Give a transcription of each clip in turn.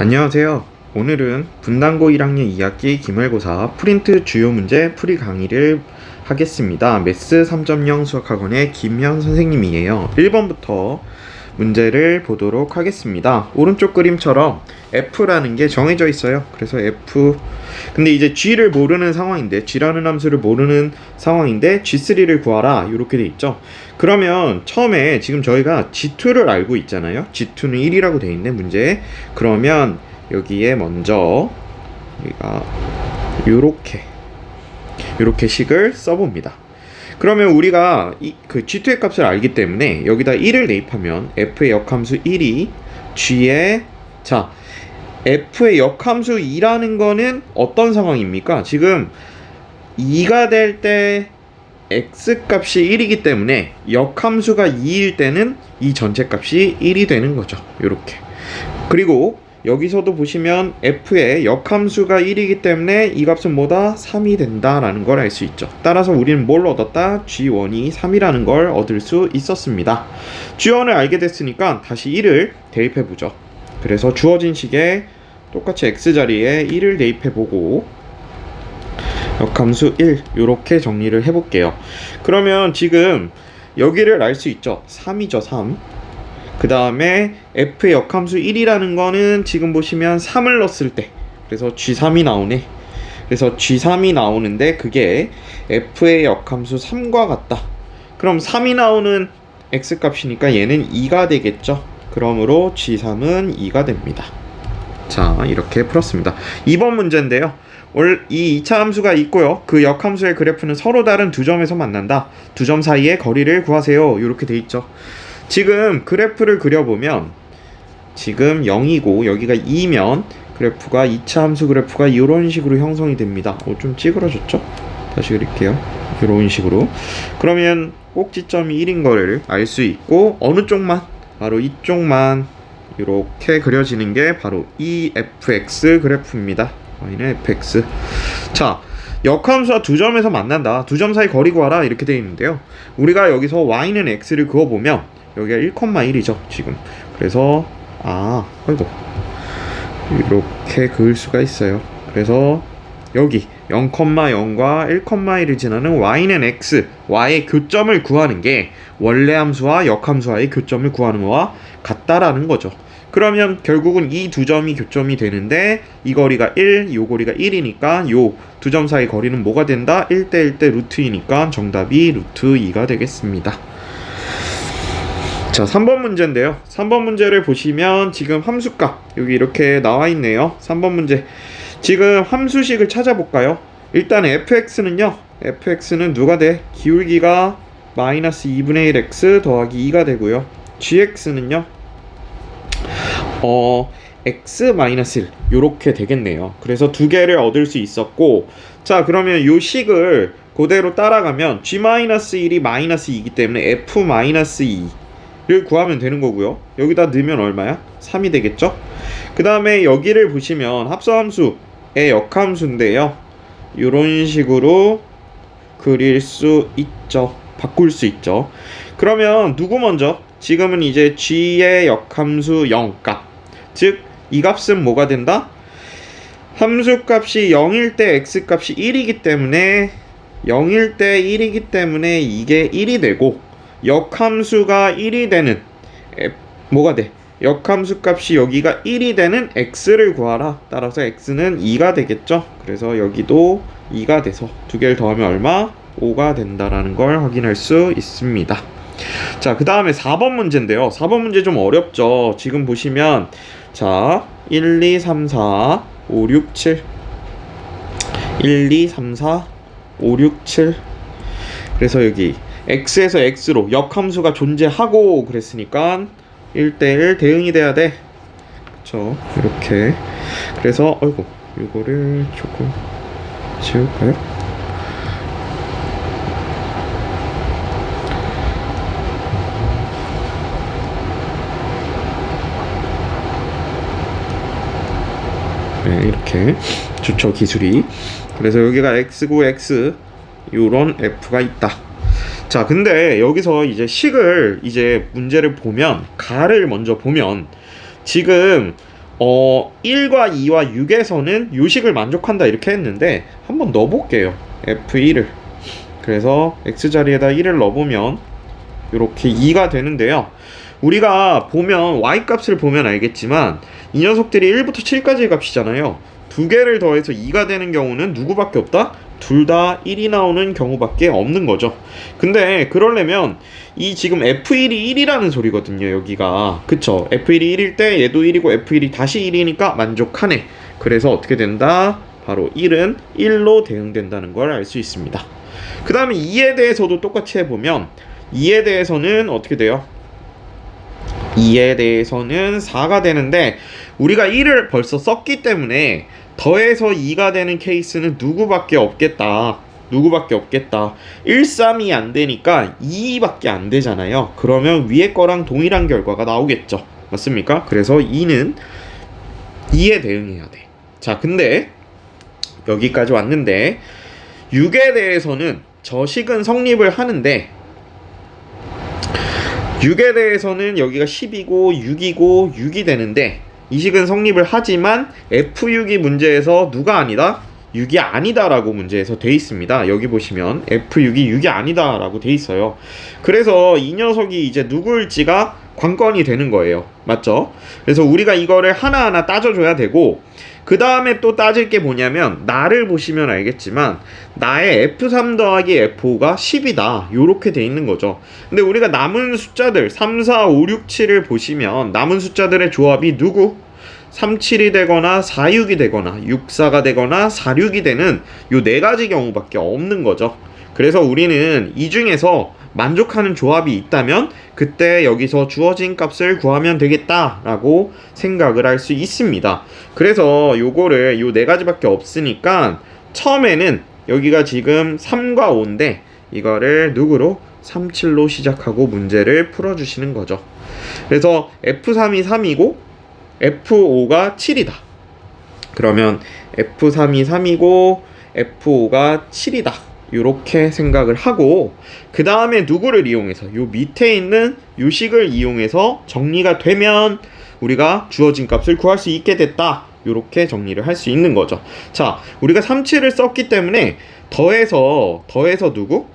안녕하세요. 오늘은 분당고 1학년 2학기 기말고사 프린트 주요 문제 풀이 강의를 하겠습니다. 매스 3.0 수학학원의 김현 선생님이에요. 1번부터 문제를 보도록 하겠습니다. 오른쪽 그림처럼 F라는 게 정해져 있어요. 그래서 F, 근데 이제 G를 모르는 상황인데, G라는 함수를 모르는 상황인데 G3를 구하라 이렇게 돼 있죠. 그러면 처음에 지금 저희가 G2를 알고 있잖아요. G2는 1이라고 돼 있네 문제에. 그러면 여기에 먼저 우리가 요렇게 식을 써봅니다. 그러면 우리가 그 G2의 값을 알기 때문에 여기다 1을 대입하면 F의 역함수 1이 G의, 자, F의 역함수 2라는 거는 어떤 상황입니까? 지금 2가 될 때 X 값이 1이기 때문에 역함수가 2일 때는 이 전체 값이 1이 되는 거죠. 요렇게. 그리고 여기서도 보시면 F의 역함수가 1이기 때문에 이 값은 뭐다? 3이 된다라는 걸 알 수 있죠. 따라서 우리는 뭘 얻었다? G1이 3이라는 걸 얻을 수 있었습니다. G1을 알게 됐으니까 다시 1을 대입해보죠. 그래서 주어진 식에 똑같이 X자리에 1을 대입해보고 역함수 1 이렇게 정리를 해볼게요. 그러면 지금 여기를 알 수 있죠. 3이죠. 3. 그 다음에 F의 역함수 1이라는 거는 지금 보시면 3을 넣었을 때, 그래서 G3이 나오네. 그래서 G3이 나오는데 그게 F의 역함수 3과 같다. 그럼 3이 나오는 X 값이니까 얘는 2가 되겠죠. 그러므로 G3은 2가 됩니다. 자, 이렇게 풀었습니다. 2번 문제인데요. 이 2차 함수가 있고요. 그 역함수의 그래프는 서로 다른 두 점에서 만난다. 두 점 사이의 거리를 구하세요. 이렇게 돼 있죠. 지금 그래프를 그려보면 지금 0이고 여기가 2면 그래프가 2차 함수 그래프가 이런 식으로 형성이 됩니다. 좀 찌그러졌죠? 다시 그릴게요. 이런 식으로. 그러면 꼭지점이 1인 거를 알 수 있고, 어느 쪽만? 바로 이쪽만 이렇게 그려지는 게 바로 이 fx 그래프입니다. y는 fx. 자, 역함수와 두 점에서 만난다. 두 점 사이 거리 구하라 이렇게 되어 있는데요. 우리가 여기서 y는 x를 그어보면 여기가 1,1이죠 지금. 그래서 아이고 이렇게 그을 수가 있어요. 그래서 여기 0,0과 1,1을 지나는 y는 x, y의 교점을 구하는 게 원래 함수와 역함수와의 교점을 구하는 거와 같다라는 거죠. 그러면 결국은 이 두 점이 교점이 되는데 이 거리가 1, 요 거리가 1이니까 요 두 점 사이 거리는 뭐가 된다? 1대 1대 루트 2니까 정답이 루트 2가 되겠습니다. 자, 3번 문제인데요. 3번 문제를 보시면 지금 함수값 여기 이렇게 나와 있네요. 3번 문제. 지금 함수식을 찾아볼까요? 일단 fx는요. fx는 누가 돼? 기울기가 마이너스 2분의 1 x 더하기 2가 되고요. gx는요. x-1 요렇게 되겠네요. 그래서 두 개를 얻을 수 있었고, 자, 그러면 요 식을 그대로 따라가면 g-1이 마이너스 2이기 때문에 f-2를 구하면 되는 거고요. 여기다 넣으면 얼마야? 3이 되겠죠? 그 다음에 여기를 보시면 합성함수의 역함수인데요. 요런 식으로 그릴 수 있죠. 바꿀 수 있죠. 그러면 누구 먼저? 지금은 이제 g의 역함수 0값, 즉 이 값은 뭐가 된다? 함수값이 0일 때 x값이 1이기 때문에 0일 때 1이기 때문에 이게 1이 되고, 역함수가 1이 되는 뭐가 돼? 역함수 값이 여기가 1이 되는 x를 구하라. 따라서 x는 2가 되겠죠. 그래서 여기도 2가 돼서 두 개를 더하면 얼마? 5가 된다라는 걸 확인할 수 있습니다. 자, 그 다음에 4번 문제인데요. 4번 문제 좀 어렵죠. 지금 보시면 자, 1, 2, 3, 4, 5, 6, 7 1, 2, 3, 4, 5, 6, 7 그래서 여기 x에서 x로 역함수가 존재하고 그랬으니까 1대1 대응이 돼야 돼. 그쵸? 이렇게. 그래서 이거를 조금 지울까요? 네, 이렇게 좋죠, 기술이. 그래서 여기가 x고 x 요런 f가 있다. 자, 근데 여기서 이제 식을 이제 문제를 보면 가를 먼저 보면 지금 1과 2와 6에서는 요식을 만족한다 이렇게 했는데 한번 넣어볼게요. F1을. 그래서 X자리에다 1을 넣어보면 이렇게 2가 되는데요. 우리가 보면 Y값을 보면 알겠지만 이 녀석들이 1부터 7까지의 값이잖아요. 두 개를 더해서 2가 되는 경우는 누구밖에 없다? 둘 다 1이 나오는 경우밖에 없는 거죠. 근데 그러려면 이 지금 F1이 1이라는 소리거든요. 여기가. 그쵸? F1이 1일 때 얘도 1이고 F1이 다시 1이니까 만족하네. 그래서 어떻게 된다? 바로 1은 1로 대응된다는 걸 알 수 있습니다. 그 다음에 2에 대해서도 똑같이 해보면 2에 대해서는 어떻게 돼요? 2에 대해서는 4가 되는데 우리가 1을 벌써 썼기 때문에 더해서 2가 되는 케이스는 누구밖에 없겠다. 1, 3이 안 되니까 2밖에 안 되잖아요. 그러면 위에 거랑 동일한 결과가 나오겠죠. 맞습니까? 그래서 2는 2에 대응해야 돼. 자, 근데 여기까지 왔는데 6에 대해서는 저식은 성립을 하는데 6에 대해서는 여기가 10이고 6이고 6이 되는데 이 식은 성립을 하지만 F6이 문제에서 누가 아니다? 6이 아니다 라고 문제에서 돼 있습니다. 여기 보시면 F6이 6이 아니다 라고 돼 있어요. 그래서 이 녀석이 이제 누구일지가 관건이 되는 거예요. 맞죠? 그래서 우리가 이거를 하나하나 따져줘야 되고 그 다음에 또 따질 게 뭐냐면 나를 보시면 알겠지만 나의 F3 더하기 F5가 10이다 요렇게 돼 있는 거죠. 근데 우리가 남은 숫자들 3, 4, 5, 6, 7을 보시면 남은 숫자들의 조합이 누구? 3, 7이 되거나 4, 6이 되거나 6, 4가 되거나 4, 6이 되는 요 네 가지 경우밖에 없는 거죠. 그래서 우리는 이 중에서 만족하는 조합이 있다면 그때 여기서 주어진 값을 구하면 되겠다라고 생각을 할 수 있습니다. 그래서 요거를 요 네 가지밖에 없으니까 처음에는 여기가 지금 3과 5인데 이거를 누구로? 3, 7로 시작하고 문제를 풀어주시는 거죠. 그래서 F3이 3이고 F5가 7이다. 그러면 F3이 3이고 F5가 7이다. 이렇게 생각을 하고 그 다음에 누구를 이용해서 요 밑에 있는 요식을 이용해서 정리가 되면 우리가 주어진 값을 구할 수 있게 됐다. 이렇게 정리를 할 수 있는 거죠. 자, 우리가 3, 7을 썼기 때문에 더해서 누구?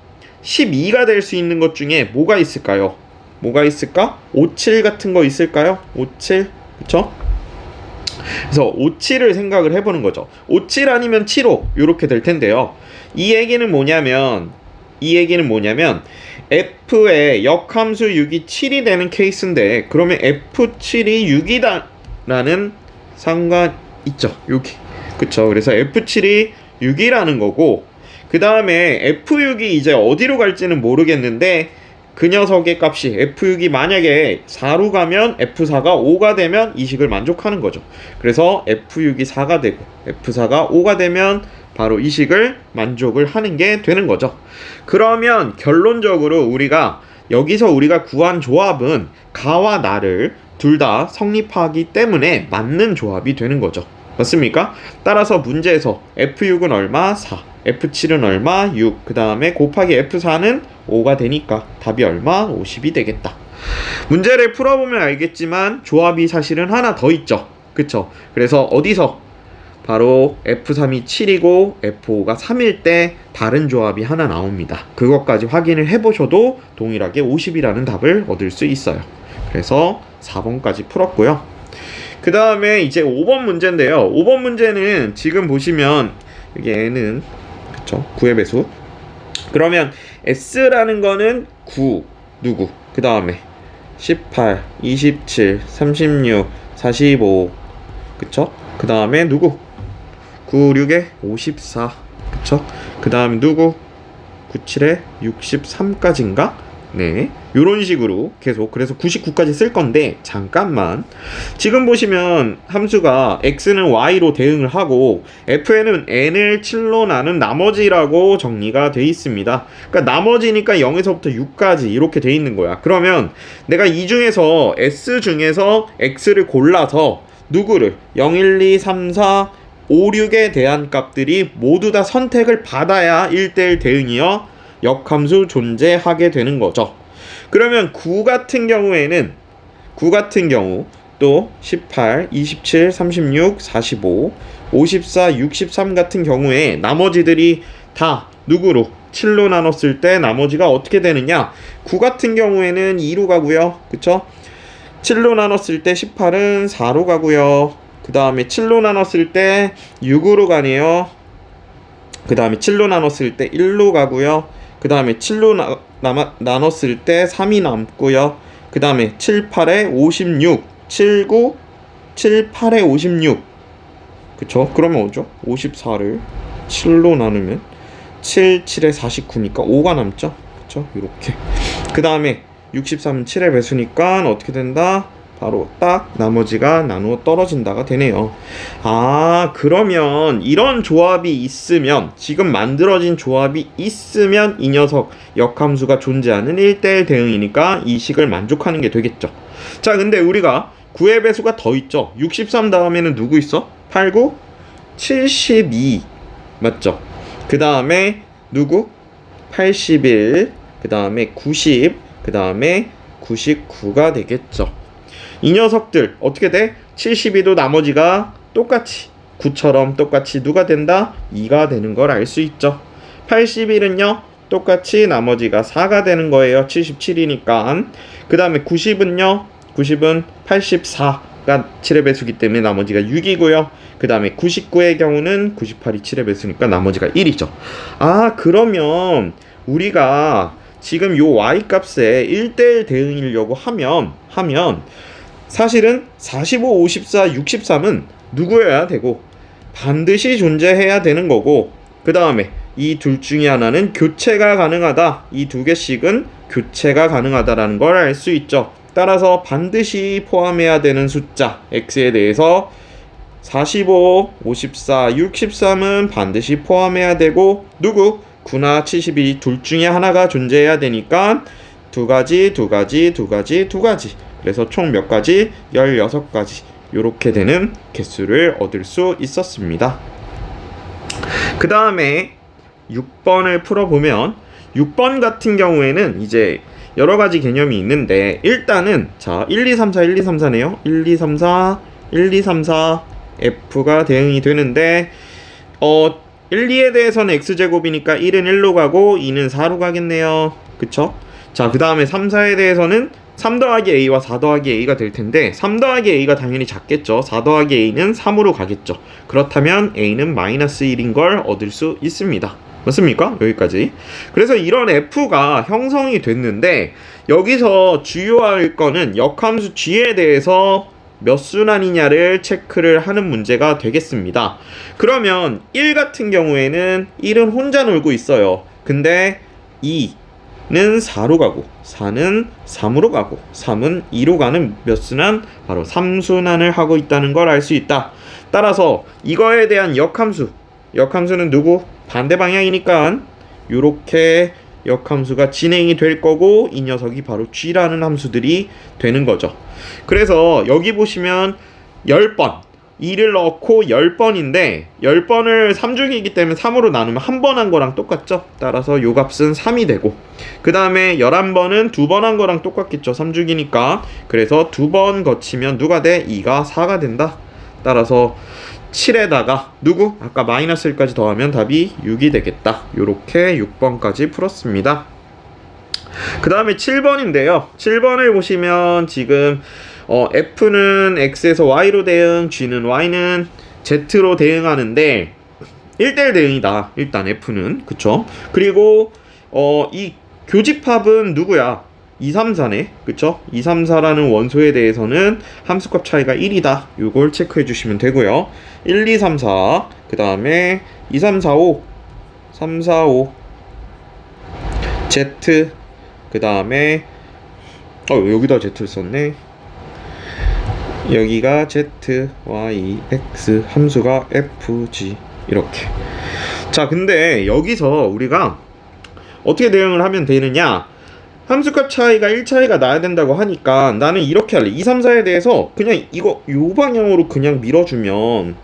12가 될 수 있는 것 중에 뭐가 있을까요? 뭐가 있을까? 5, 7 같은 거 있을까요? 5, 7 그쵸? 그래서 5, 7을 생각을 해보는 거죠. 5, 7 아니면 7, 5 이렇게 될 텐데요. 이 얘기는 뭐냐면 F의 역함수 6이 7이 되는 케이스인데 그러면 F7이 6이다 라는 상관 있죠. 여기 그쵸. 그래서 F7이 6이라는 거고 그 다음에 F6이 이제 어디로 갈지는 모르겠는데 그 녀석의 값이 F6이 만약에 4로 가면 F4가 5가 되면 이 식을 만족하는 거죠. 그래서 F6이 4가 되고 F4가 5가 되면 바로 이 식을 만족을 하는 게 되는 거죠. 그러면 결론적으로 우리가 여기서 우리가 구한 조합은 가와 나를 둘 다 성립하기 때문에 맞는 조합이 되는 거죠. 맞습니까? 따라서 문제에서 F6은 얼마? 4, F7은 얼마? 6, 그 다음에 곱하기 F4는 5가 되니까 답이 얼마? 50이 되겠다. 문제를 풀어보면 알겠지만 조합이 사실은 하나 더 있죠. 그쵸? 그래서 어디서? 바로 F3이 7이고 F5가 3일 때 다른 조합이 하나 나옵니다. 그것까지 확인을 해보셔도 동일하게 50이라는 답을 얻을 수 있어요. 그래서 4번까지 풀었고요. 그 다음에 이제 5번 문제인데요. 5번 문제는 지금 보시면 여기 N은 그쵸? 9의 배수. 그러면 S라는 거는 9 누구? 그 다음에 18, 27, 36, 45 그쵸? 그 다음에 누구? 9, 6에 54 그쵸? 그 다음에 누구? 9, 7에 63까지인가? 네, 요런 식으로 계속 그래서 99까지 쓸 건데 잠깐만 지금 보시면 함수가 x는 y로 대응을 하고 fn은 n을 7로 나눈 나머지라고 정리가 돼 있습니다. 그러니까 나머지니까 0에서부터 6까지 이렇게 돼 있는 거야. 그러면 내가 이 중에서 s 중에서 x를 골라서 누구를 0, 1, 2, 3, 4, 5, 6에 대한 값들이 모두 다 선택을 받아야 1대1 대응이요 역함수 존재하게 되는 거죠. 그러면 9 같은 경우 또 18, 27, 36, 45, 54, 63 같은 경우에 나머지들이 다 누구로? 7로 나눴을 때 나머지가 어떻게 되느냐? 9 같은 경우에는 2로 가고요. 그쵸? 7로 나눴을 때 18은 4로 가고요. 그 다음에 7로 나눴을 때 6으로 가네요. 그 다음에 7로 나눴을 때 1로 가고요. 그 다음에 7로 나눴을 때 3이 남고요. 그 다음에 7, 8에 56, 7, 9, 7, 8에 56. 그쵸? 그러면 뭐죠? 54를 7로 나누면 7, 7에 49니까 5가 남죠? 그쵸? 이렇게. 그 다음에 63은 7의 배수니까 어떻게 된다? 바로 딱 나머지가 나누어 떨어진다가 되네요. 아, 그러면 이런 조합이 있으면, 지금 만들어진 조합이 있으면 이 녀석 역함수가 존재하는 1대1 대응이니까 이 식을 만족하는 게 되겠죠. 자, 근데 우리가 9의 배수가 더 있죠. 63 다음에는 누구 있어? 8, 9, 72 맞죠? 그 다음에 누구? 81, 그 다음에 90, 그 다음에 99가 되겠죠. 이 녀석들 어떻게 돼? 72도 나머지가 똑같이 9처럼 똑같이 누가 된다? 2가 되는 걸 알 수 있죠. 81은요 똑같이 나머지가 4가 되는 거예요. 77이니까. 그 다음에 90은요 90은 84가 7의 배수기 때문에 나머지가 6이고요. 그 다음에 99의 경우는 98이 7의 배수니까 나머지가 1이죠. 아, 그러면 우리가 지금 요 y 값에 1대1 대응이려고 하면 사실은 45, 54, 63은 누구여야 되고 반드시 존재해야 되는 거고, 그 다음에 이 둘 중에 하나는 교체가 가능하다. 이 두 개씩은 교체가 가능하다라는 걸 알 수 있죠. 따라서 반드시 포함해야 되는 숫자 x에 대해서 45, 54, 63은 반드시 포함해야 되고, 누구? 9나 72 둘 중에 하나가 존재해야 되니까 두 가지. 그래서 총 몇 가지? 16가지. 요렇게 되는 개수를 얻을 수 있었습니다. 그 다음에 6번을 풀어보면 6번 같은 경우에는 이제 여러 가지 개념이 있는데, 일단은 자 1, 2, 3, 4, 1, 2, 3, 4네요. 1, 2, 3, 4, 1, 2, 3, 4 F가 대응이 되는데 1, 2에 대해서는 x제곱이니까 1은 1로 가고 2는 4로 가겠네요. 그쵸? 자, 그 다음에 3, 4에 대해서는 3 더하기 a와 4 더하기 a가 될 텐데 3 더하기 a가 당연히 작겠죠. 4 더하기 a는 3으로 가겠죠. 그렇다면 a는 마이너스 1인 걸 얻을 수 있습니다. 맞습니까? 여기까지. 그래서 이런 f가 형성이 됐는데 여기서 주요할 거는 역함수 g에 대해서 몇 순환이냐를 체크를 하는 문제가 되겠습니다. 그러면 1 같은 경우에는 1은 혼자 놀고 있어요. 근데 2는 4로 가고 4는 3으로 가고 3은 2로 가는 몇 순환? 바로 3순환을 하고 있다는 걸 알 수 있다. 따라서 이거에 대한 역함수는 누구? 반대 방향이니까 요렇게 역함수가 진행이 될 거고, 이 녀석이 바로 g라는 함수들이 되는 거죠. 그래서 여기 보시면 10번 2를 넣고 10번인데 10번을 3중이기 때문에 3으로 나누면 한 번 한 거랑 똑같죠. 따라서 요 값은 3이 되고, 그 다음에 11번은 2번 한 거랑 똑같겠죠. 3중이니까. 그래서 2번 거치면 누가 돼? 2가 4가 된다. 따라서 7에다가 누구? 아까 마이너스 1까지 더하면 답이 6이 되겠다. 요렇게 6번까지 풀었습니다. 그 다음에 7번인데요. 7번을 보시면 지금 F는 X에서 Y로 대응, G는 Y는 Z로 대응하는데 1대1 대응이다. 일단 F는. 그쵸? 그리고 이 교집합은 누구야? 2, 3, 4네. 그쵸? 2, 3, 4라는 원소에 대해서는 함수값 차이가 1이다. 요걸 체크해 주시면 되고요. 1, 2, 3, 4. 그 다음에 2, 3, 4, 5. 3, 4, 5. Z. 그 다음에 여기다 Z를 썼네. 여기가 Z, Y, X 함수가 F, G 이렇게. 자, 근데 여기서 우리가 어떻게 대응을 하면 되느냐? 함수값 차이가 1 차이가 나야 된다고 하니까 나는 이렇게 할래. 2, 3, 4에 대해서 그냥 이거 요 방향으로 그냥 밀어주면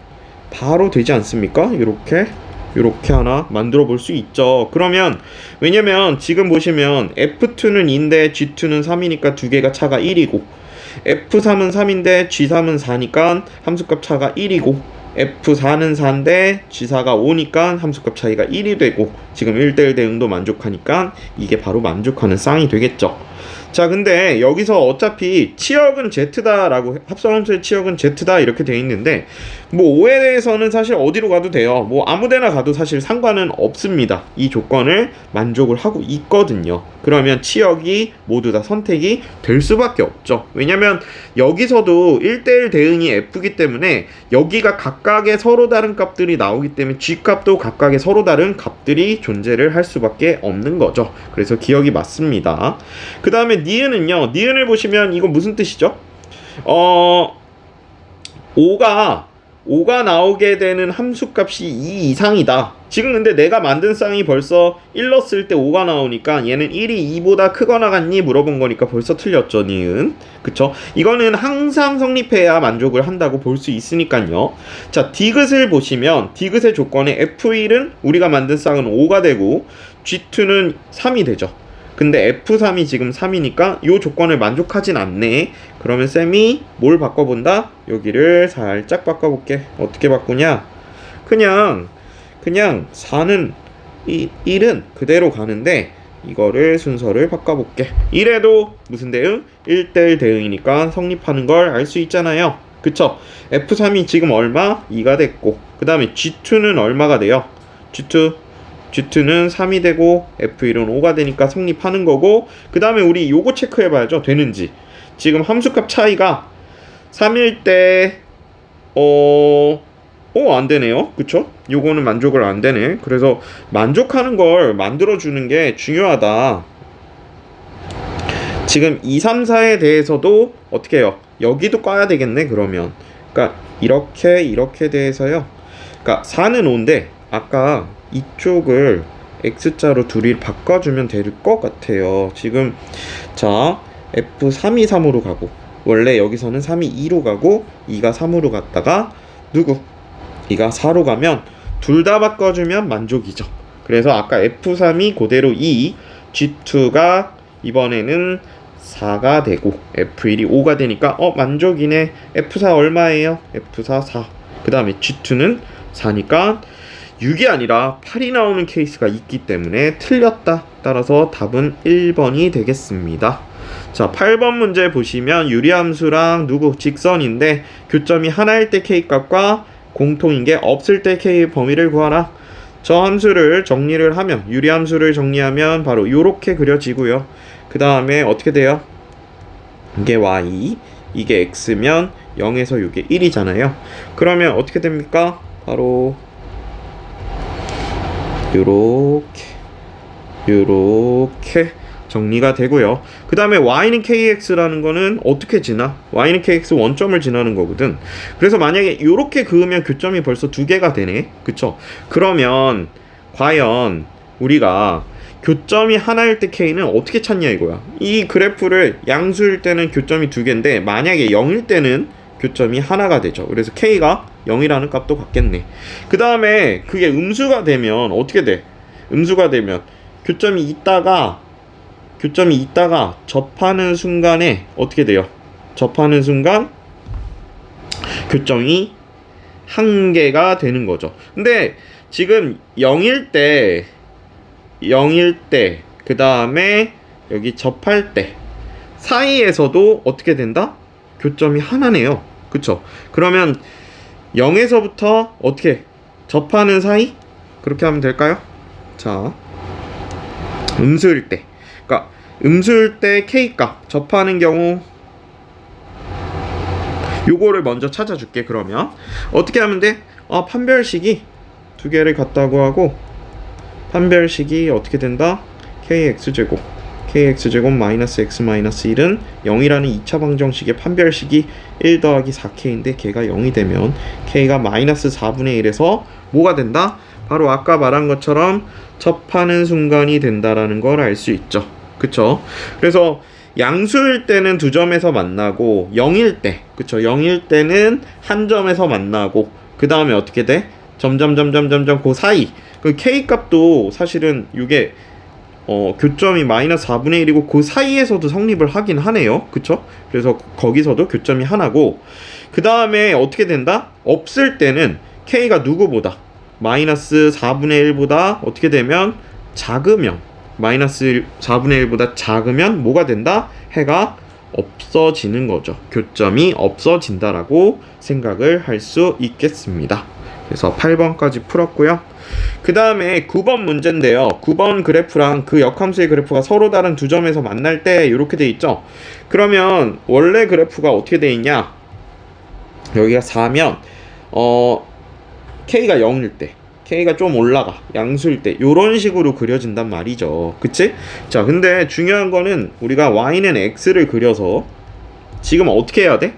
바로 되지 않습니까? 요렇게 하나 만들어 볼 수 있죠. 그러면 왜냐면 지금 보시면 F2는 2인데 G2는 3이니까 두 개가 차가 1이고 F3은 3인데 G3은 4니까 함수값 차가 1이고 F4는 4인데 G4가 5니까 함수값 차이가 1이 되고 지금 1대1 대응도 만족하니까 이게 바로 만족하는 쌍이 되겠죠. 자, 근데 여기서 어차피 치역은 Z다라고, 합성함수의 치역은 Z다 이렇게 돼 있는데 뭐 5에 대해서는 사실 어디로 가도 돼요. 뭐 아무데나 가도 사실 상관은 없습니다. 이 조건을 만족을 하고 있거든요. 그러면 치역이 모두 다 선택이 될 수밖에 없죠. 왜냐면 여기서도 1대1 대응이 F기 때문에 여기가 각각의 서로 다른 값들이 나오기 때문에 G값도 각각의 서로 다른 값들이 존재를 할 수밖에 없는 거죠. 그래서 기억이 맞습니다. 그 다음에 니은은요. 니은을 보시면 이건 무슨 뜻이죠? 5가 나오게 되는 함수값이 2 이상이다. 지금 근데 내가 만든 쌍이 벌써 1 넣었을 때 5가 나오니까 얘는 1이 2보다 크거나 같니? 물어본 거니까 벌써 틀렸죠, 니은. 그쵸? 이거는 항상 성립해야 만족을 한다고 볼 수 있으니까요. 자, 디귿을 보시면 디귿의 조건에 F1은 우리가 만든 쌍은 5가 되고 G2는 3이 되죠. 근데 F3이 지금 3이니까 이 조건을 만족하진 않네. 그러면 쌤이 뭘 바꿔본다? 여기를 살짝 바꿔볼게. 어떻게 바꾸냐? 그냥 4는 1은 그대로 가는데 이거를 순서를 바꿔볼게. 1에도 무슨 대응? 1대1 대응이니까 성립하는 걸 알 수 있잖아요. 그쵸? F3이 지금 얼마? 2가 됐고 그 다음에 G2는 얼마가 돼요? G2는 3이 되고 F1은 5가 되니까 성립하는 거고 그 다음에 우리 요거 체크해봐야죠. 되는지. 지금 함수값 차이가 3일 때 안 되네요. 그쵸? 요거는 만족을 안 되네. 그래서 만족하는 걸 만들어주는 게 중요하다. 지금 2, 3, 4에 대해서도 어떻게 해요? 여기도 꺼야 되겠네 그러면. 그러니까 이렇게 대해서요. 그러니까 4는 5인데 아까 이쪽을 X자로 둘이 바꿔주면 될 것 같아요. 지금 자 F3이 3으로 가고 원래 여기서는 3이 2로 가고 2가 3으로 갔다가 2가 4로 가면 둘 다 바꿔주면 만족이죠. 그래서 아까 F3이 그대로 2, G2가 이번에는 4가 되고 F1이 5가 되니까 만족이네. F4 얼마예요? F4 4. 그 다음에 G2는 4니까 6이 아니라 8이 나오는 케이스가 있기 때문에 틀렸다. 따라서 답은 1번이 되겠습니다. 자, 8번 문제 보시면 유리함수랑 직선인데 교점이 하나일 때 K값과 공통인 게 없을 때 K의 범위를 구하라. 저 함수를 정리를 하면 유리함수를 정리하면 바로 요렇게 그려지고요. 그 다음에 어떻게 돼요? 이게 Y, 이게 X면 0에서 이게 1이잖아요. 그러면 어떻게 됩니까? 바로 요렇게 정리가 되고요. 그 다음에 y는 kx라는 거는 어떻게 지나? y는 kx 원점을 지나는 거거든. 그래서 만약에 요렇게 그으면 교점이 벌써 두 개가 되네. 그쵸? 그러면 과연 우리가 교점이 하나일 때 k는 어떻게 찾냐 이거야. 이 그래프를 양수일 때는 교점이 두 개인데 만약에 0일 때는 교점이 하나가 되죠. 그래서 k가 0이라는 값도 같겠네. 그 다음에 그게 음수가 되면 어떻게 돼? 음수가 되면 교점이 있다가 접하는 순간에 어떻게 돼요? 접하는 순간 교점이 한 개가 되는 거죠. 근데 지금 0일 때 그 다음에 여기 접할 때 사이에서도 어떻게 된다? 교점이 하나네요. 그쵸? 그러면 0에서부터 어떻게 접하는 사이? 그렇게 하면 될까요? 자, 음수일 때, 그러니까 음수일 때 K값 접하는 경우 요거를 먼저 찾아줄게. 그러면 어떻게 하면 돼? 판별식이 두 개를 같다고 하고 판별식이 어떻게 된다? kx제곱 마이너스 x 마이너스 1은 0이라는 2차 방정식의 판별식이 1 더하기 4k인데 걔가 0이 되면 k가 마이너스 4분의 1에서 뭐가 된다? 바로 아까 말한 것처럼 접하는 순간이 된다라는 걸 알 수 있죠. 그쵸? 그래서 양수일 때는 두 점에서 만나고 0일 때, 그쵸? 0일 때는 한 점에서 만나고 그 다음에 어떻게 돼? 점점 그 사이 그 k 값도 사실은 이게 교점이 마이너스 4분의 1이고 그 사이에서도 성립을 하긴 하네요. 그쵸? 그래서 거기서도 교점이 하나고, 그 다음에 어떻게 된다? 없을 때는 K가 누구보다 마이너스 4분의 1보다 어떻게 되면 작으면, 마이너스 4분의 1보다 작으면 뭐가 된다? 해가 없어지는 거죠. 교점이 없어진다라고 생각을 할 수 있겠습니다. 그래서 8번까지 풀었고요. 그 다음에 9번 문제인데요. 9번 그래프랑 그 역함수의 그래프가 서로 다른 두 점에서 만날 때 이렇게 돼 있죠. 그러면 원래 그래프가 어떻게 돼 있냐? 여기가 4면 K가 0일 때, K가 좀 올라가, 양수일 때 요런 식으로 그려진단 말이죠. 그치? 자, 근데 중요한 거는 우리가 Y는 X를 그려서 지금 어떻게 해야 돼?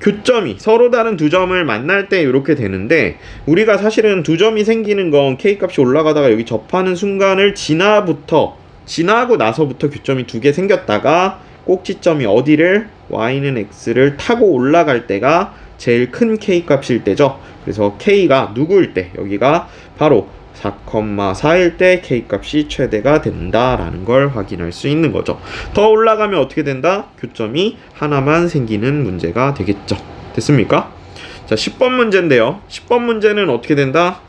교점이 서로 다른 두 점을 만날 때 이렇게 되는데, 우리가 사실은 두 점이 생기는 건 K값이 올라가다가 여기 접하는 순간을 지나고 나서부터 교점이 두 개 생겼다가 꼭지점이 어디를, Y는 X를 타고 올라갈 때가 제일 큰 K값일 때죠. 그래서 K가 누구일 때, 여기가 바로 4,4일 때 K값이 최대가 된다라는 걸 확인할 수 있는 거죠. 더 올라가면 어떻게 된다? 교점이 하나만 생기는 문제가 되겠죠. 됐습니까? 자, 10번 문제인데요. 10번 문제는 어떻게 된다?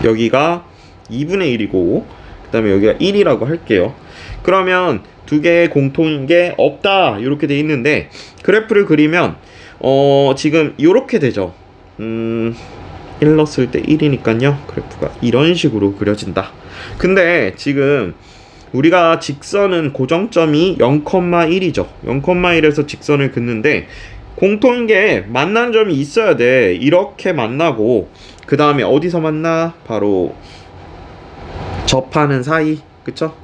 여기가 2분의 1이고 그 다음에 여기가 1이라고 할게요. 그러면 두 개의 공통인 게 없다 이렇게 돼 있는데, 그래프를 그리면 지금 이렇게 되죠. 1 넣었을 때 1이니까요. 그래프가 이런 식으로 그려진다. 근데 지금 우리가 직선은 고정점이 0,1이죠. 0,1에서 직선을 긋는데 공통인 게 만난 점이 있어야 돼. 이렇게 만나고 그 다음에 어디서 만나? 바로 접하는 사이. 그쵸?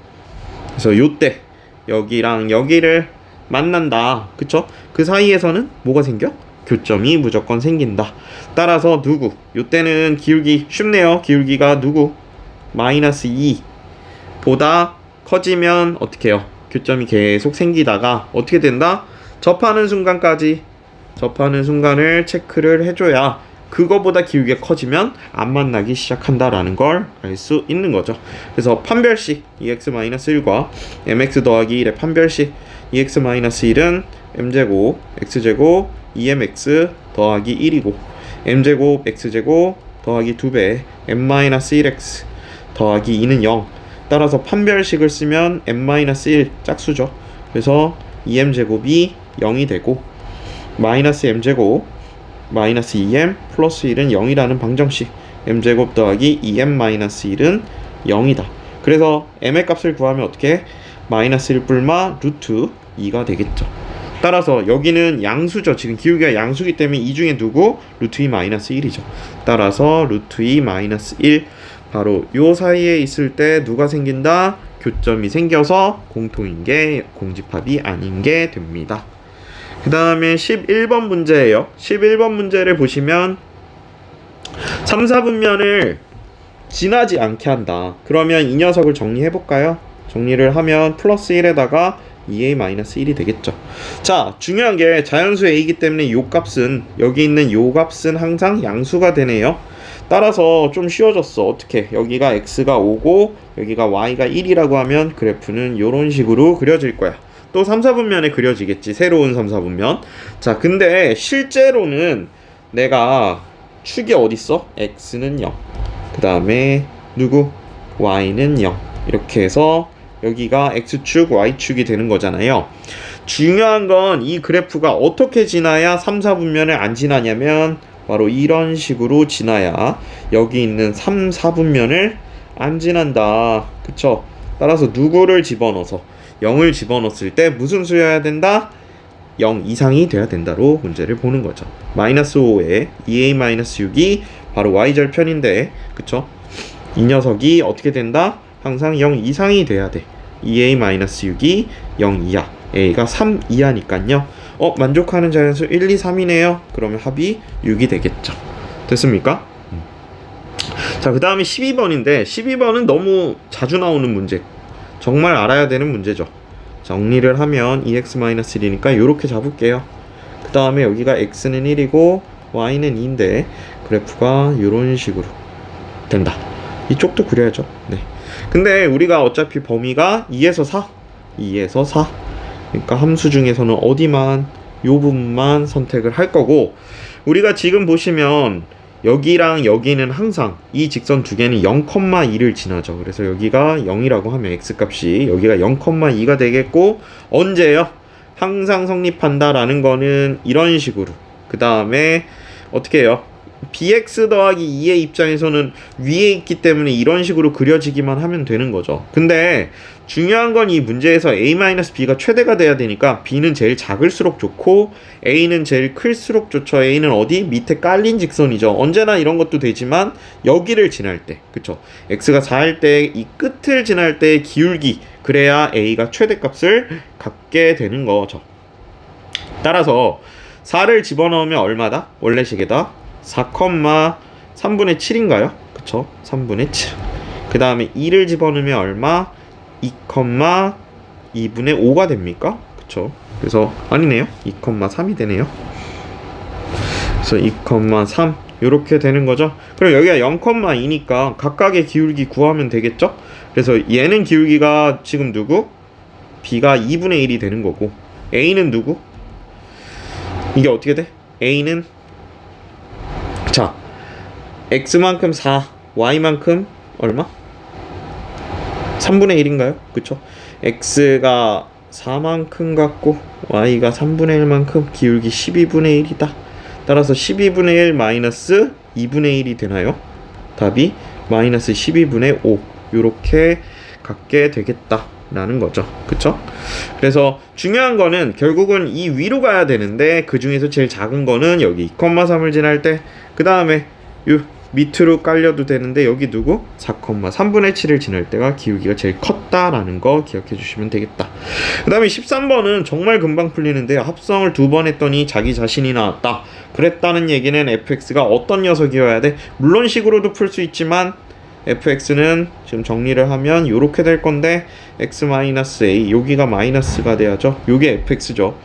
그래서 요때 여기랑 여기를 만난다. 그쵸? 그 사이에서는 뭐가 생겨? 교점이 무조건 생긴다. 따라서 누구? 요때는 기울기 쉽네요. 기울기가 누구? 마이너스 2 보다 커지면 어떻게 해요? 교점이 계속 생기다가 어떻게 된다? 접하는 순간을 체크를 해줘야 그거보다 기울기가 커지면 안 만나기 시작한다라는 걸 알 수 있는 거죠. 그래서 판별식 2x-1과 mx 더하기 1의 판별식 2x-1은 m제곱 x제곱 2mx 더하기 1이고 m제곱 x제곱 더하기 2배 m-1x 더하기 2는 0. 따라서 판별식을 쓰면 m-1 짝수죠. 그래서 2m제곱이 0이 되고 마이너스 m제곱 마이너스 2m 플러스 1은 0이라는 방정식 m제곱 더하기 2m-1은 0이다. 그래서 m의 값을 구하면 어떻게? 마이너스 1 뿔마 루트 2가 되겠죠. 따라서 여기는 양수죠. 지금 기울기가 양수기 때문에 이 중에 누구? 루트 2 마이너스 1이죠. 따라서 루트 2 마이너스 1 바로 요 사이에 있을 때 누가 생긴다? 교점이 생겨서 공통인 게 공집합이 아닌 게 됩니다. 그 다음에 11번 문제예요. 11번 문제를 보시면 3, 4분면을 지나지 않게 한다. 그러면 이 녀석을 정리해 볼까요? 정리를 하면 플러스 1에다가 2a-1이 되겠죠. 자, 중요한 게 자연수 a이기 때문에 요 값은, 여기 있는 요 값은 항상 양수가 되네요. 따라서 좀 쉬워졌어. 어떻게? 여기가 x가 5고 여기가 y가 1이라고 하면 그래프는 요런 식으로 그려질 거야. 또 3, 4분면에 그려지겠지. 새로운 3, 4분면. 자, 근데 실제로는 내가 축이 어딨어? x는 0. 그 다음에 누구? y는 0. 이렇게 해서 여기가 x축, y축이 되는 거잖아요. 중요한 건 이 그래프가 어떻게 지나야 3, 4분면을 안 지나냐면 바로 이런 식으로 지나야 여기 있는 3, 4분면을 안 지난다. 그쵸? 따라서 누구를 집어넣어서 0을 집어넣었을 때 무슨 수여야 된다? 0 이상이 돼야 된다로 문제를 보는 거죠. 마이너스 5에 2a-6이 바로 y절편인데, 그쵸? 이 녀석이 어떻게 된다? 항상 0 이상이 돼야 돼. 2a-6이 0 이하, a가 3 이하니까요. 만족하는 자연수 1, 2, 3이네요. 그러면 합이 6이 되겠죠. 됐습니까? 자, 그 다음에 12번인데 12번은 너무 자주 나오는 문제, 정말 알아야 되는 문제죠. 정리를 하면 2x-1이니까 이렇게 잡을게요. 그 다음에 여기가 x는 1이고 y는 2인데 그래프가 이런 식으로 된다. 이쪽도 그려야죠. 네. 근데 우리가 어차피 범위가 2에서 4, 2에서 4. 그러니까 함수 중에서는 어디만, 요 부분만 선택을 할 거고, 우리가 지금 보시면 여기랑 여기는 항상 이 직선 두 개는 0,2를 지나죠. 그래서 여기가 0이라고 하면 x값이 여기가 0,2가 되겠고, 언제요? 항상 성립한다라는 거는 이런 식으로. 그 다음에 어떻게 해요? bx 더하기 2의 입장에서는 위에 있기 때문에 이런 식으로 그려지기만 하면 되는 거죠. 근데 중요한 건 이 문제에서 a-b가 최대가 돼야 되니까 b는 제일 작을수록 좋고 a는 제일 클수록 좋죠. a는 어디? 밑에 깔린 직선이죠. 언제나 이런 것도 되지만 여기를 지날 때, 그쵸? x가 4일 때 이 끝을 지날 때의 기울기, 그래야 a가 최대값을 갖게 되는 거죠. 따라서 4를 집어넣으면 얼마다? 원래 식에다 4,3분의 7인가요? 그쵸? 3분의 7. 그 다음에 2를 집어넣으면 얼마? 2,2분의 5가 됩니까? 그쵸? 그래서 아니네요. 2,3이 되네요. 그래서 2,3 이렇게 되는 거죠. 그럼 여기가 0,2니까 각각의 기울기 구하면 되겠죠? 그래서 얘는 기울기가 지금 누구? b가 2분의 1이 되는 거고, a는 누구? 이게 어떻게 돼? a는 자, x만큼 4, y만큼 얼마? 3분의 1인가요? 그쵸? x가 4만큼 같고 y가 3분의 1만큼 기울기 12분의 1이다. 따라서 12분의 1 마이너스 2분의 1이 되나요? 답이 마이너스 12분의 5 요렇게 갖게 되겠다 라는 거죠. 그쵸? 그래서 중요한 거는 결국은 이 위로 가야 되는데, 그 중에서 제일 작은 거는 여기 2,3을 지날 때, 그 다음에 요 밑으로 깔려도 되는데 여기 누구? 4,3분의 7을 지날 때가 기울기가 제일 컸다라는 거 기억해 주시면 되겠다. 그 다음에 13번은 정말 금방 풀리는데요. 합성을 2번 했더니 자기 자신이 나왔다. 그랬다는 얘기는 fx가 어떤 녀석이어야 돼? 물론 식으로도 풀 수 있지만 fx는 지금 정리를 하면 요렇게 될 건데 x-a, 여기가 마이너스가 돼야죠. 요게 fx죠.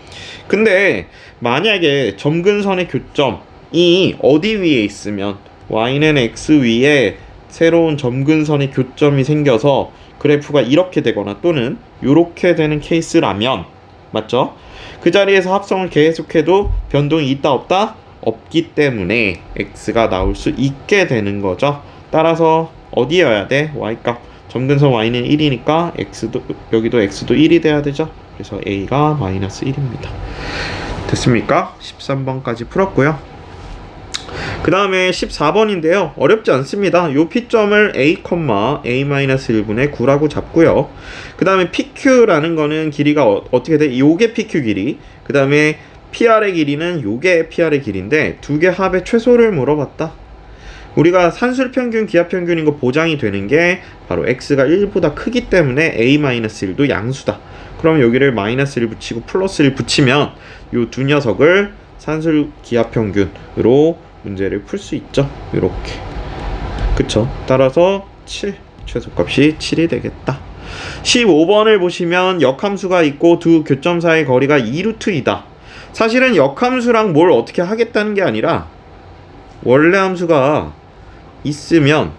근데 만약에 점근선의 교점이 어디 위에 있으면, y는 x 위에 새로운 점근선의 교점이 생겨서 그래프가 이렇게 되거나 또는 요렇게 되는 케이스라면, 맞죠? 그 자리에서 합성을 계속해도 변동이 있다 없다? 없기 때문에 x가 나올 수 있게 되는 거죠. 따라서 어디여야 돼? y값. 점근선 y는 1이니까 x도, 여기도 x도 1이 돼야 되죠. 그래서 a가 마이너스 1입니다. 됐습니까? 13번까지 풀었고요. 그 다음에 14번인데요. 어렵지 않습니다. 요 P점을 a,a-1분의 9라고 잡고요. 그 다음에 PQ라는 거는 길이가 어떻게 돼? 요게 PQ 길이. 그 다음에 PR의 길이는 요게 PR의 길인데 두 개 합의 최소를 물어봤다. 우리가 산술평균, 기하평균인 거 보장이 되는 게 바로 x가 1보다 크기 때문에 a-1도 양수다. 그럼 여기를 마이너스 1 붙이고 플러스 1 붙이면 요 두 녀석을 산술 기하평균으로 문제를 풀 수 있죠. 요렇게. 그쵸? 따라서 7, 최소값이 7이 되겠다. 15번을 보시면 역함수가 있고 두 교점 사이의 거리가 2루트이다. 사실은 역함수랑 뭘 어떻게 하겠다는 게 아니라 원래 함수가 있으면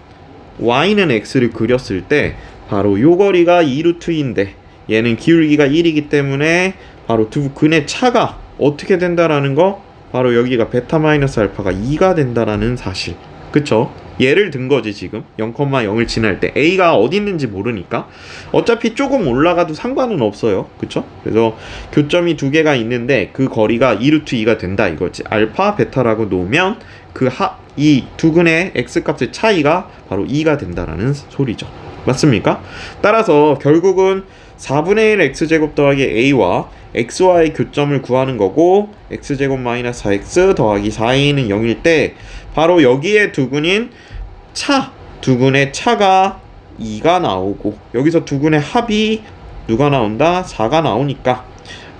y는 x를 그렸을 때 바로 요 거리가 2루트인데 얘는 기울기가 1이기 때문에 바로 두 근의 차가 어떻게 된다라는 거, 바로 여기가 베타 마이너스 알파가 2가 된다라는 사실. 그쵸? 예를 든 거지. 지금 0,0을 지날 때 a가 어디 있는지 모르니까 어차피 조금 올라가도 상관은 없어요. 그쵸? 그래서 교점이 두 개가 있는데 그 거리가 2루트 2가 된다 이거지. 알파 베타라고 놓으면 이 두 근의 x값의 차이가 바로 2가 된다라는 소리죠. 맞습니까? 따라서 결국은 4분의 1 x제곱 더하기 a와 xy의 교점을 구하는 거고, x제곱 마이너스 4x 더하기 4a는 0일 때 바로 여기에 두 근인 두 근의 차가 2가 나오고, 여기서 두 근의 합이 누가 나온다? 4가 나오니까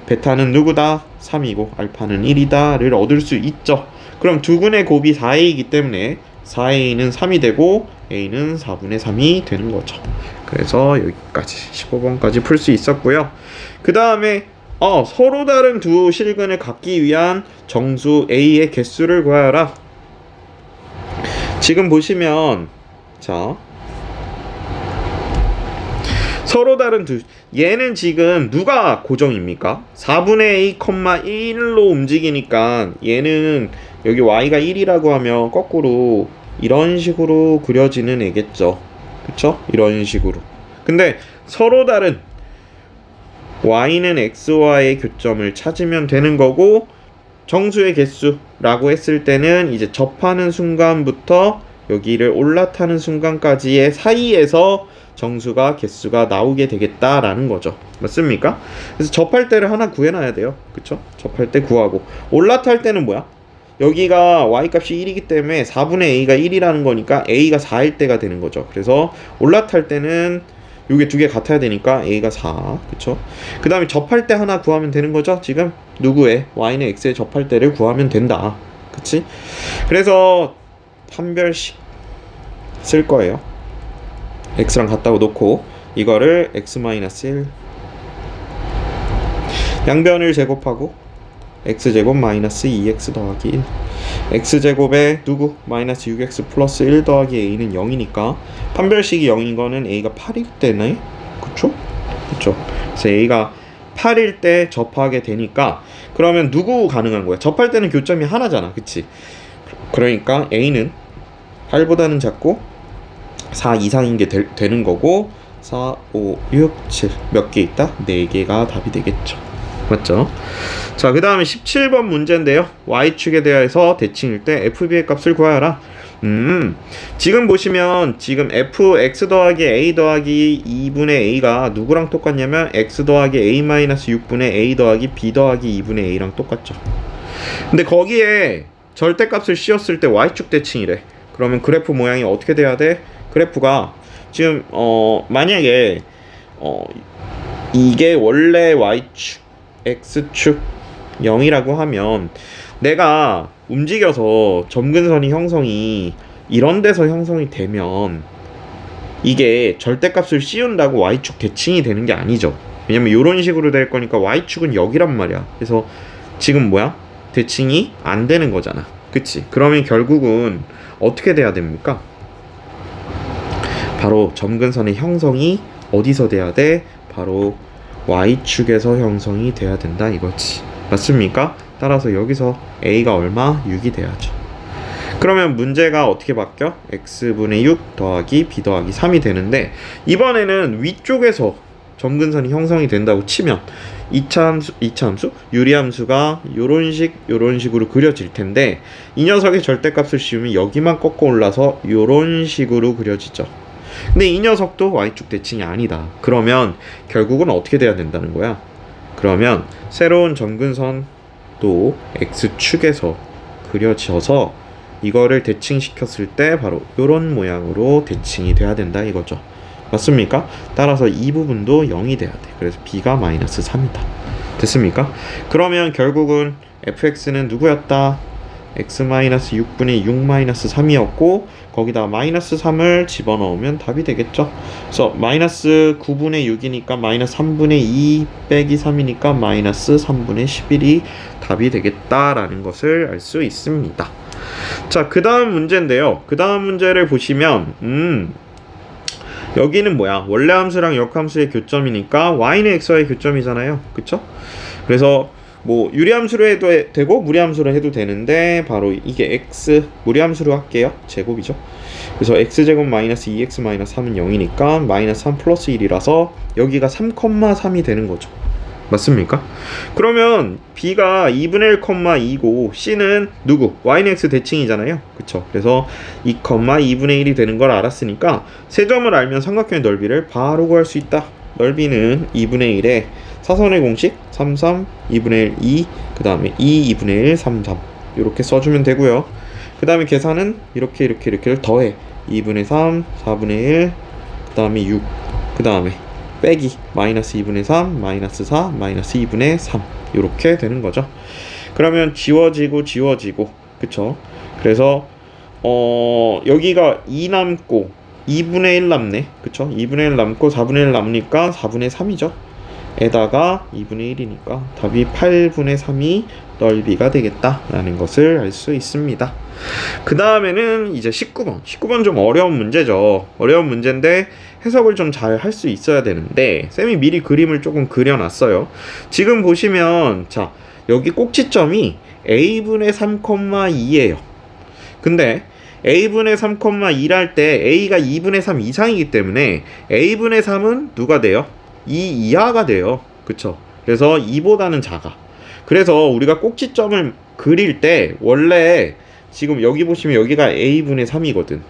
베타는 누구다? 3이고 알파는 1이다를 얻을 수 있죠. 그럼 두 근의 곱이 4a이기 때문에 4a는 3이 되고 a는 4분의 3이 되는 거죠. 그래서 여기까지 15번까지 풀 수 있었고요. 그 다음에 서로 다른 두 실근을 갖기 위한 정수 a의 개수를 구하여라. 지금 보시면 자 서로 다른 얘는 지금 누가 고정입니까? 4분의 a, 1로 움직이니까 얘는 여기 y가 1이라고 하면 거꾸로 이런 식으로 그려지는 애겠죠. 그쵸? 이런 식으로. 근데 서로 다른 y는 x와의 교점을 찾으면 되는 거고, 정수의 개수라고 했을 때는 이제 접하는 순간부터 여기를 올라타는 순간까지의 사이에서 정수가 개수가 나오게 되겠다라는 거죠. 맞습니까? 그래서 접할 때를 하나 구해놔야 돼요. 그쵸? 접할 때 구하고, 올라탈 때는 뭐야? 여기가 y값이 1이기 때문에 4분의 a가 1이라는 거니까 a가 4일 때가 되는 거죠. 그래서 올라탈 때는 요게 두 개 같아야 되니까 a가 4. 그쵸? 그 다음에 접할 때 하나 구하면 되는 거죠. 지금 누구의 y는 x에 접할 때를 구하면 된다. 그치? 그래서 판별식 쓸 거예요. x랑 같다고 놓고 이거를 x-1 양변을 제곱하고 x제곱 마이너스 2x 더하기 1 x제곱에 누구? 마이너스 6x 플러스 1 더하기 a는 0이니까 판별식이 0인 거는 a가 8일 때네. 그쵸? 그쵸? 그래서 a가 8일 때 접하게 되니까, 그러면 누구 가능한 거야? 접할 때는 교점이 하나잖아. 그치? 그러니까 a는 8보다는 작고 4 이상인 게 되는 거고, 4, 5, 6, 7 몇 개 있다? 4개가 답이 되겠죠. 맞죠? 자, 그 다음에 17번 문제인데요. y축에 대해서 대칭일 때 fb의 값을 구하여라. 지금 보시면 지금 fx 더하기 a 더하기 2분의 a가 누구랑 똑같냐면 x 더하기 a 마이너스 6분의 a 더하기 b 더하기 2분의 a랑 똑같죠. 근데 거기에 절대값을 씌웠을 때 y축 대칭이래. 그러면 그래프 모양이 어떻게 돼야 돼? 그래프가 지금 만약에 이게 원래 y축 x축 0이라고 하면 내가 움직여서 점근선이 형성이 이런 데서 형성이 되면 이게 절대값을 씌운다고 y축 대칭이 되는 게 아니죠. 왜냐면 이런 식으로 될 거니까 y축은 여기란 말이야. 그래서 지금 뭐야? 대칭이 안 되는 거잖아. 그치? 그러면 결국은 어떻게 돼야 됩니까? 바로 점근선의 형성이 어디서 돼야 돼? 바로 y축에서 형성이 돼야 된다 이거지. 맞습니까? 따라서 여기서 a가 얼마? 6이 돼야죠. 그러면 문제가 어떻게 바뀌어? x분의 6 더하기 b 더하기 3이 되는데, 이번에는 위쪽에서 점근선이 형성이 된다고 치면 2차 함수, 유리함수가 요런 식으로 그려질 텐데, 이 녀석의 절대값을 씌우면 여기만 꺾어 올라서 요런 식으로 그려지죠. 근데 이 녀석도 y축 대칭이 아니다. 그러면 결국은 어떻게 돼야 된다는 거야? 그러면 새로운 점근선도 x축에서 그려져서 이거를 대칭시켰을 때 바로 이런 모양으로 대칭이 돼야 된다 이거죠. 맞습니까? 따라서 이 부분도 0이 돼야 돼. 그래서 b가 마이너스 3이다. 됐습니까? 그러면 결국은 fx는 누구였다? x-6분의 6-3이었고 거기다 마이너스 3을 집어넣으면 답이 되겠죠. 그래서 마이너스 9분의 6이니까 마이너스 3분의 2 빼기 3이니까 마이너스 3분의 11이 답이 되겠다라는 것을 알 수 있습니다. 자, 그 다음 문제인데요. 그 다음 문제를 보시면 여기는 뭐야? 원래 함수랑 역함수의 교점이니까 y는 x와의 교점이잖아요. 그쵸? 그래서 뭐 유리함수로 해도 되고 무리함수로 해도 되는데 바로 이게 x 무리함수로 할게요. 제곱이죠. 그래서 x제곱 마이너스 2x 마이너스 3은 0이니까 마이너스 3 플러스 1이라서 여기가 3,3이 되는 거죠. 맞습니까? 그러면 b가 2분의 1,2고 c는 누구? y는 x 대칭이잖아요. 그쵸? 그래서 2,2분의 1이 되는 걸 알았으니까 세 점을 알면 삼각형의 넓이를 바로 구할 수 있다. 넓이는 2분의 1에 사선의 공식 3, 3, 2분의 1, 2, 그 다음에 2, 2분의 1, 3, 3 이렇게 써주면 되고요. 그 다음에 계산은 이렇게를 더해 2분의 3, 4분의 1, 그 다음에 6, 그 다음에 빼기 마이너스 2분의 3, 마이너스 4, 마이너스 2분의 3 이렇게 되는 거죠. 그러면 지워지고 그쵸? 그래서 여기가 2 남고 2분의 1 남네. 그쵸? 2분의 1 남고 4분의 1 남으니까 4분의 3이죠. 에다가 2분의 1이니까 답이 8분의 3이 넓이가 되겠다라는 것을 알 수 있습니다. 그 다음에는 이제 19번 좀 어려운 문제죠. 어려운 문제인데 해석을 좀 잘 할 수 있어야 되는데 쌤이 미리 그림을 조금 그려놨어요. 지금 보시면 자 여기 꼭지점이 a분의 3,2예요. 근데 a분의 3,2 할 때 a가 2분의 3 이상이기 때문에 a분의 3은 누가 돼요? 2 이하가 돼요. 그쵸? 그래서 2보다는 작아. 그래서 우리가 꼭지점을 그릴 때 원래 지금 여기 보시면 여기가 a분의 3이거든.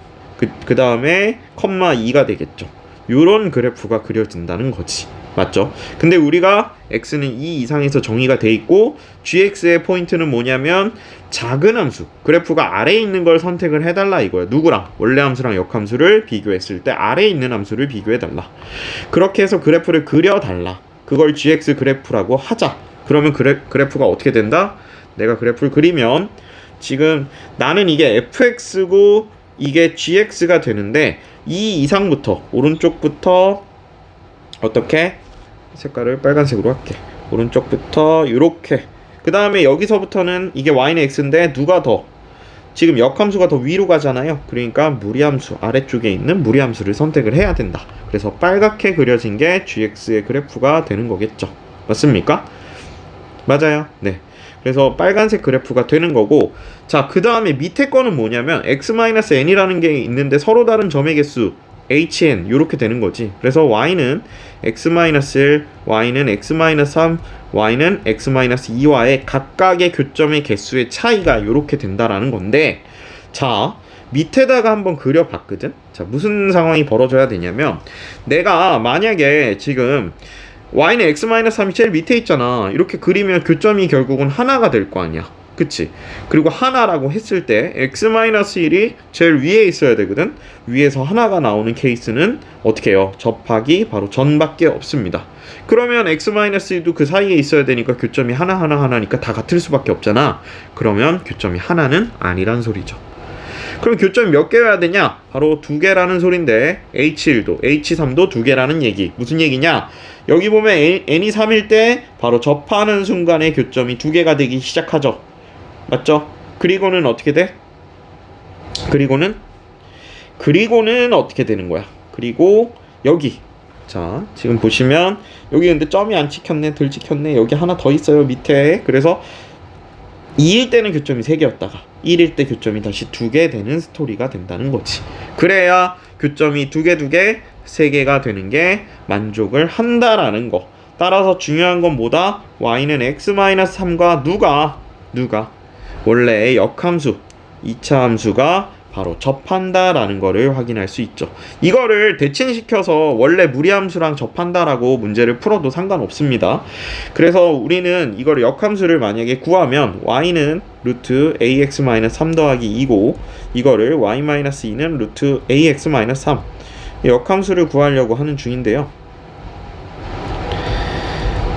그 다음에 컴마 2가 되겠죠. 요런 그래프가 그려진다는 거지. 맞죠? 근데 우리가 x는 2 이상에서 정의가 돼 있고 gx의 포인트는 뭐냐면 작은 함수, 그래프가 아래에 있는 걸 선택을 해달라 이거야. 누구랑? 원래 함수랑 역함수를 비교했을 때 아래에 있는 함수를 비교해달라. 그렇게 해서 그래프를 그려달라. 그걸 gx 그래프라고 하자. 그러면 그래프가 어떻게 된다? 내가 그래프를 그리면 지금 나는 이게 fx고 이게 gx가 되는데 2 이상부터 오른쪽부터 어떻게? 색깔을 빨간색으로 할게. 오른쪽부터 이렇게. 그 다음에 여기서부터는 이게 y는 x인데 누가 더? 지금 역함수가 더 위로 가잖아요. 그러니까 무리함수, 아래쪽에 있는 무리함수를 선택을 해야 된다. 그래서 빨갛게 그려진 게 gx의 그래프가 되는 거겠죠. 맞습니까? 맞아요. 네. 그래서 빨간색 그래프가 되는 거고, 자, 그 다음에 밑에 거는 뭐냐면 x-n이라는 게 있는데 서로 다른 점의 개수 hn 요렇게 되는 거지. 그래서 y는 x-1, y는 x-3, y는 x-2와의 각각의 교점의 개수의 차이가 요렇게 된다라는 건데, 자, 밑에다가 한번 그려봤거든. 자, 무슨 상황이 벌어져야 되냐면 내가 만약에 지금 y는 x-3이 제일 밑에 있잖아. 이렇게 그리면 교점이 결국은 하나가 될 거 아니야. 그치? 그리고 하나라고 했을 때 x-1이 제일 위에 있어야 되거든. 위에서 하나가 나오는 케이스는 어떻게 해요? 접하기 바로 전밖에 없습니다. 그러면 x-2도 그 사이에 있어야 되니까 교점이 하나니까 다 같을 수밖에 없잖아. 그러면 교점이 하나는 아니란 소리죠. 그럼 교점이 몇 개여야 되냐? 바로 2개라는 소린데 h1도 h3도 2개라는 얘기. 무슨 얘기냐? 여기 보면 n이 3일 때 바로 접하는 순간에 교점이 2개가 되기 시작하죠. 맞죠? 그리고는 어떻게 돼? 그리고는 어떻게 되는 거야? 그리고 여기 자 지금 보시면 여기 근데 점이 안 찍혔네, 덜 찍혔네. 여기 하나 더 있어요 밑에. 그래서 2일 때는 교점이 3개였다가 1일 때 교점이 다시 2개 되는 스토리가 된다는 거지. 그래야 교점이 2개 3개가 되는 게 만족을 한다라는 거. 따라서 중요한 건 뭐다? y는 x-3과 누가 원래의 역함수 2차 함수가 바로 접한다라는 거를 확인할 수 있죠. 이거를 대칭시켜서 원래 무리함수랑 접한다라고 문제를 풀어도 상관없습니다. 그래서 우리는 이거를 역함수를 만약에 구하면 y는 루트 ax-3 더하기 2고 이거를 y-2는 루트 ax-3 역함수를 구하려고 하는 중인데요.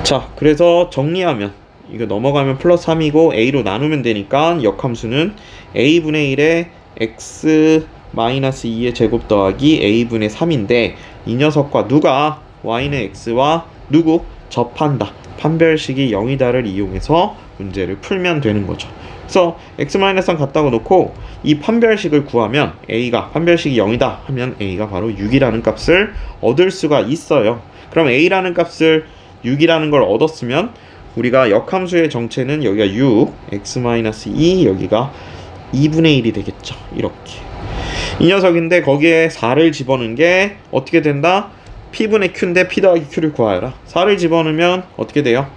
자, 그래서 정리하면 이거 넘어가면 플러스 3이고 a로 나누면 되니까 역함수는 a분의 1에 x-2의 제곱 더하기 a분의 3인데 이 녀석과 누가 y는 x와 누구? 접한다. 판별식이 0이다를 이용해서 문제를 풀면 되는 거죠. 그래서 x-3 갖다가 놓고 이 판별식을 구하면 a가 판별식이 0이다 하면 a가 바로 6이라는 값을 얻을 수가 있어요. 그럼 a라는 값을 6이라는 걸 얻었으면 우리가 역함수의 정체는 여기가 6, x-2 여기가 2분의 1이 되겠죠. 이렇게 이 녀석인데 거기에 4를 집어넣은 게 어떻게 된다? p분의 q인데 p 더하기 q를 구하여라. 4를 집어넣으면 어떻게 돼요?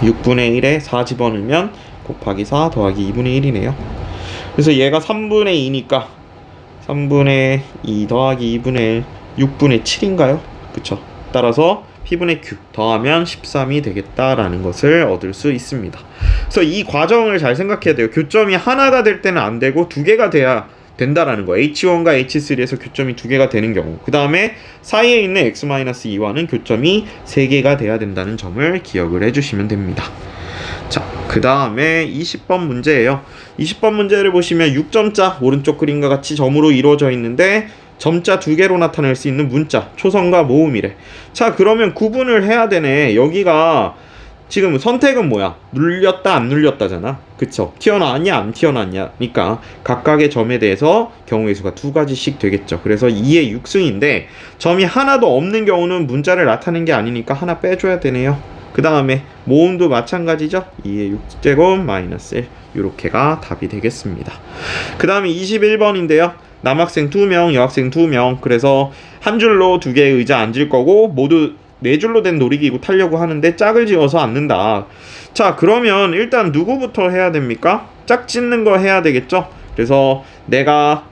6분의 1에 4 집어넣으면 곱하기 4 더하기 2분의 1이네요. 그래서 얘가 3분의 2니까 3분의 2 더하기 2분의 1 6분의 7인가요? 그쵸? 따라서 p분의 q 더하면 13이 되겠다라는 것을 얻을 수 있습니다. 그래서 이 과정을 잘 생각해야 돼요. 교점이 하나가 될 때는 안 되고 2개가 돼야 된다라는 거. H1과 H3에서 교점이 2개가 되는 경우, 그 다음에 사이에 있는 x-2와는 교점이 3개가 돼야 된다는 점을 기억을 해주시면 됩니다. 자, 그 다음에 20번 문제예요. 20번 문제를 보시면 6점자 오른쪽 그림과 같이 점으로 이루어져 있는데 점자 2개로 나타낼 수 있는 문자 초성과 모음이래. 자, 그러면 구분을 해야 되네. 여기가 지금 선택은 뭐야? 눌렸다 안 눌렸다잖아. 그쵸? 튀어나왔냐 안 튀어나왔냐니까 각각의 점에 대해서 경우의 수가 두 가지씩 되겠죠. 그래서 2의 6승인데 점이 하나도 없는 경우는 문자를 나타낸 게 아니니까 하나 빼줘야 되네요. 그 다음에 모음도 마찬가지죠. 2의 6제곱 마이너스 1 이렇게가 답이 되겠습니다. 그 다음에 21번인데요. 남학생 2명, 여학생 2명. 그래서 한 줄로 두 개의 의자 앉을 거고 모두 네 줄로 된 놀이기구 타려고 하는데 짝을 지어서 앉는다. 자, 그러면 일단 누구부터 해야 됩니까? 짝 짓는 거 해야 되겠죠? 그래서 내가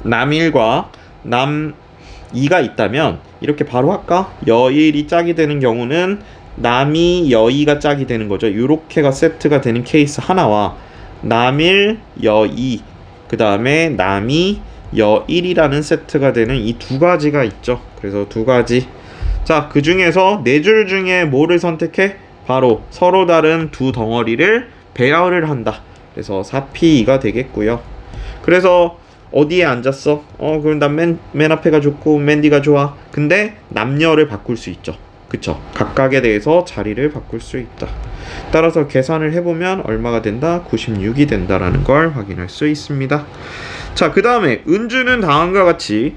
남1과 남2가 있다면 이렇게 바로 할까? 여1이 짝이 되는 경우는 남이 여2가 짝이 되는 거죠. 이렇게가 세트가 되는 케이스 하나와 남1 여2 그 다음에 남이 여1이라는 세트가 되는 이 두 가지가 있죠. 그래서 두 가지. 자, 그 중에서 네 줄 중에 뭐를 선택해? 바로 서로 다른 두 덩어리를 배열을 한다. 그래서 4P2가 되겠고요. 그래서 어디에 앉았어? 그럼 난 맨 앞에가 좋고 맨 뒤가 좋아. 근데 남녀를 바꿀 수 있죠. 그쵸? 각각에 대해서 자리를 바꿀 수 있다. 따라서 계산을 해보면 얼마가 된다? 96이 된다라는 걸 확인할 수 있습니다. 자, 그 다음에 은주는 다음과 같이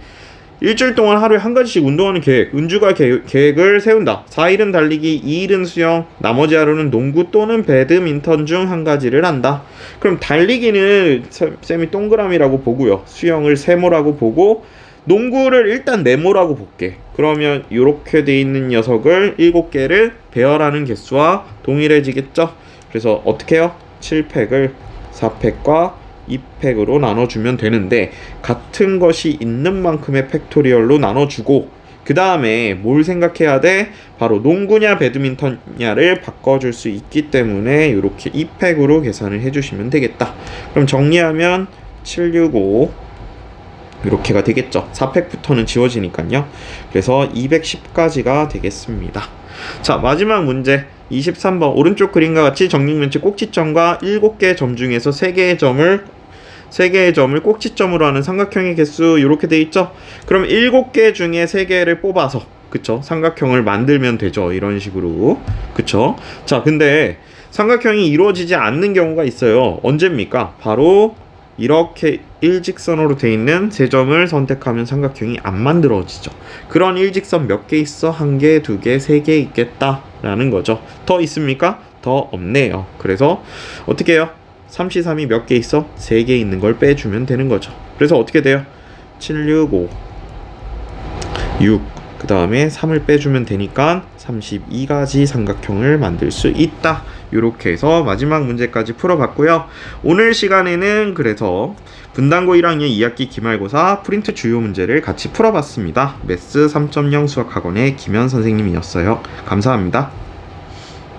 일주일 동안 하루에 한 가지씩 운동하는 계획, 은주가 계획을 세운다. 4일은 달리기, 2일은 수영, 나머지 하루는 농구 또는 배드민턴 중 한 가지를 한다. 그럼 달리기는 쌤이 동그라미라고 보고요. 수영을 세모라고 보고 농구를 일단 네모라고 볼게. 그러면 이렇게 돼 있는 녀석을 7개를 배열하는 개수와 동일해지겠죠? 그래서 어떻게 해요? 7팩을 4팩과 2팩으로 나눠주면 되는데 같은 것이 있는 만큼의 팩토리얼로 나눠주고 그 다음에 뭘 생각해야 돼? 바로 농구냐 배드민턴냐를 바꿔줄 수 있기 때문에 이렇게 2팩으로 계산을 해주시면 되겠다. 그럼 정리하면 765 이렇게가 되겠죠. 4팩부터는 지워지니까요. 그래서 210까지가 되겠습니다. 자, 마지막 문제 23번 오른쪽 그림과 같이 정육면체 꼭지점과 7개의 점 중에서 3개의 점을 꼭지점으로 하는 삼각형의 개수 이렇게 돼 있죠. 그럼 7개 중에 3개를 뽑아서 그쵸? 삼각형을 만들면 되죠. 이런 식으로 그쵸? 자, 근데 삼각형이 이루어지지 않는 경우가 있어요. 언제입니까? 바로 이렇게 일직선으로 돼 있는 세 점을 선택하면 삼각형이 안 만들어지죠. 그런 일직선 몇 개 있어? 1개, 2개, 3개 있겠다 라는 거죠. 더 있습니까? 더 없네요. 그래서 어떻게 해요? 3C3이 몇 개 있어? 3개 있는 걸 빼주면 되는 거죠. 그래서 어떻게 돼요? 765 6 그 다음에 3을 빼주면 되니까 32가지 삼각형을 만들 수 있다. 이렇게 해서 마지막 문제까지 풀어봤고요. 오늘 시간에는 그래서 분단고 1학년 2학기 기말고사 프린트 주요 문제를 같이 풀어봤습니다. 매스 3.0 수학학원의 김현 선생님이었어요. 감사합니다.